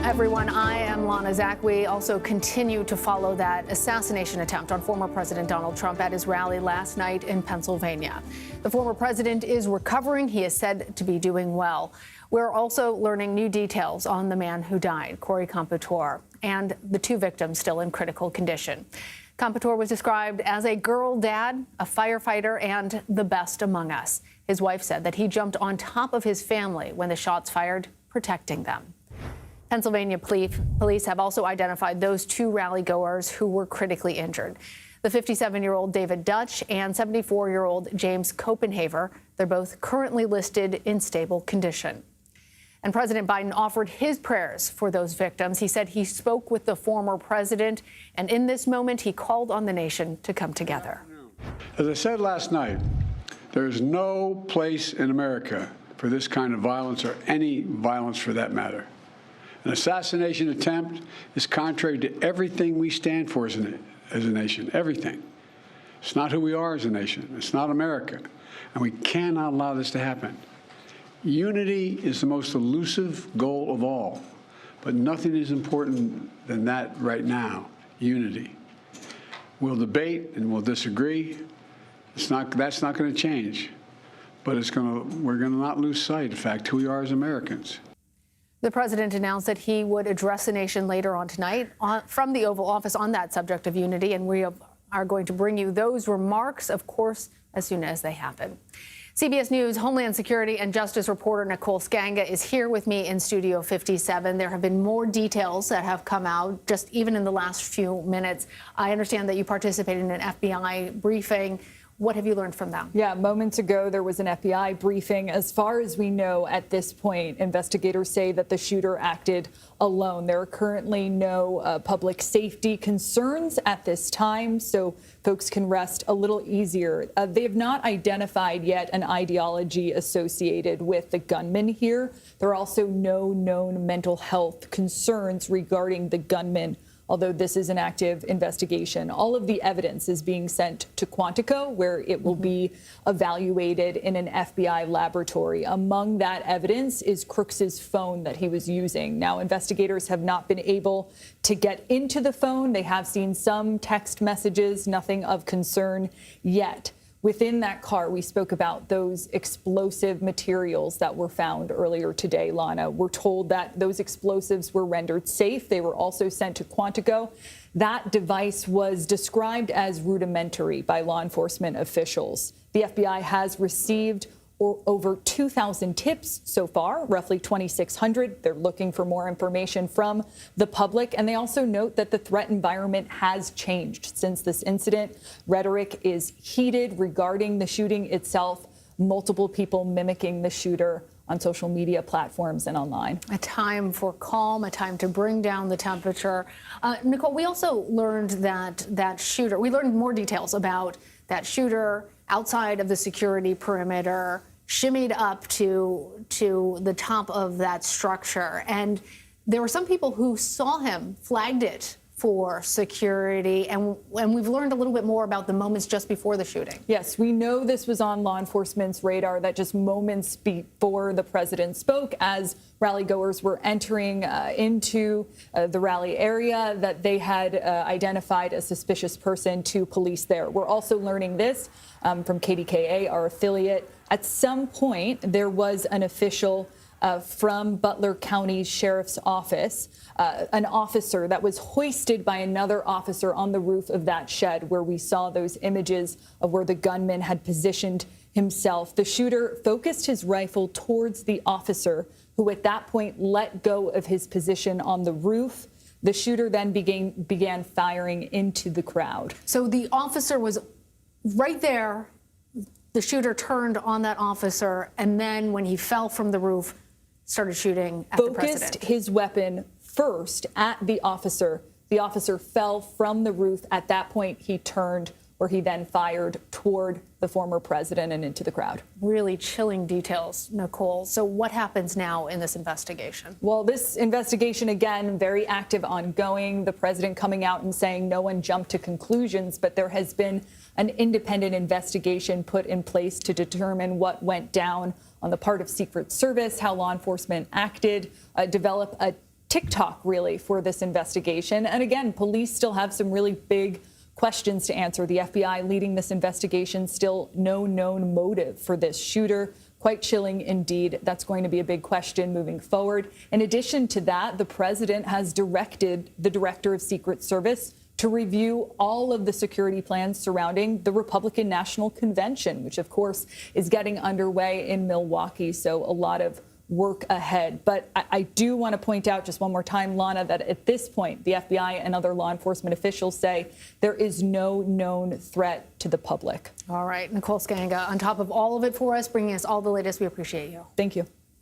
everyone. I am Lana Zach. We also continue to follow that assassination attempt on former President Donald Trump at his rally last night in Pennsylvania. The former president is recovering. He is said to be doing well. We're also learning new details on the man who died, Corey Competor, and the two victims still in critical condition. Competor was described as a girl dad, a firefighter, and the best among us. His wife said that he jumped on top of his family when the shots fired, protecting them. Pennsylvania police have also identified those two rally goers who were critically injured. The 57-year-old David Dutch and 74-year-old James Copenhaver. They're both currently listed in stable condition. And President Biden offered his prayers for those victims. He said he spoke with the former president, and in this moment, he called on the nation to come together. As I said last night, there is no place in America for this kind of violence, or any violence for that matter. An assassination attempt is contrary to everything we stand for as a nation, everything. It's not who we are as a nation. It's not America. And we cannot allow this to happen. Unity is the most elusive goal of all, but nothing is important than that right now, unity. We'll debate and we'll disagree. That's not going to change, but we're going to not lose sight, in fact, who we are as Americans. The president announced that he would address the nation later on tonight from the Oval Office on that subject of unity, and we are going to bring you those remarks, of course, as soon as they happen. CBS News Homeland Security and Justice reporter Nicole Sganga is here with me in Studio 57. There have been more details that have come out just even in the last few minutes. I understand that you participated in an FBI briefing. What have you learned from them? Yeah, moments ago, there was an FBI briefing. As far as we know at this point, investigators say that the shooter acted alone. There are currently no public safety concerns at this time, so folks can rest a little easier. They have not identified yet an ideology associated with the gunman here. There are also no known mental health concerns regarding the gunman, although this is an active investigation. All of the evidence is being sent to Quantico, where it will be evaluated in an FBI laboratory. Among that evidence is Crooks's phone that he was using. Now, investigators have not been able to get into the phone. They have seen some text messages, nothing of concern yet. Within that car, we spoke about those explosive materials that were found earlier today, Lana. We're told that those explosives were rendered safe. They were also sent to Quantico. That device was described as rudimentary by law enforcement officials. The FBI has received over 2,000 tips so far, roughly 2,600. They're looking for more information from the public. And they also note that the threat environment has changed since this incident. Rhetoric is heated regarding the shooting itself. Multiple people mimicking the shooter on social media platforms and online. A time for calm, a time to bring down the temperature. Nicole, we also learned that shooter, we learned more details about that shooter outside of the security perimeter, shimmied up to the top of that structure. And there were some people who saw him, flagged it for security, and we've learned a little bit more about the moments just before the shooting. Yes, we know this was on law enforcement's radar, that just moments before the president spoke, as rally goers were entering into the rally area, that they had identified a suspicious person to police there. We're also learning this from KDKA, our affiliate. At some point, there was an official from Butler County Sheriff's Office, an officer that was hoisted by another officer on the roof of that shed, where we saw those images of where the gunman had positioned himself. The shooter focused his rifle towards the officer, who at that point let go of his position on the roof. The shooter then began firing into the crowd. So the officer was right there. The shooter turned on that officer, and then when he fell from the roof, started shooting at the president. Focused his weapon first at the officer. The officer fell from the roof. At that point, he turned, where he then fired toward the former president and into the crowd. Really chilling details, Nicole. So what happens now in this investigation? Well, this investigation, again, very active, ongoing. The president coming out and saying no one jumped to conclusions, but there has been an independent investigation put in place to determine what went down on the part of Secret Service, how law enforcement acted, develop a tick tock, really, for this investigation. And again, police still have some really big questions to answer. The FBI leading this investigation, still no known motive for this shooter. Quite chilling indeed. That's going to be a big question moving forward. In addition to that, the president has directed the director of Secret Service to review all of the security plans surrounding the Republican National Convention, which, of course, is getting underway in Milwaukee. So a lot of work ahead. But I do want to point out just one more time, Lana, that at this point, the FBI and other law enforcement officials say there is no known threat to the public. All right. Nicole Sganga, on top of all of it for us, bringing us all the latest. We appreciate you. Thank you.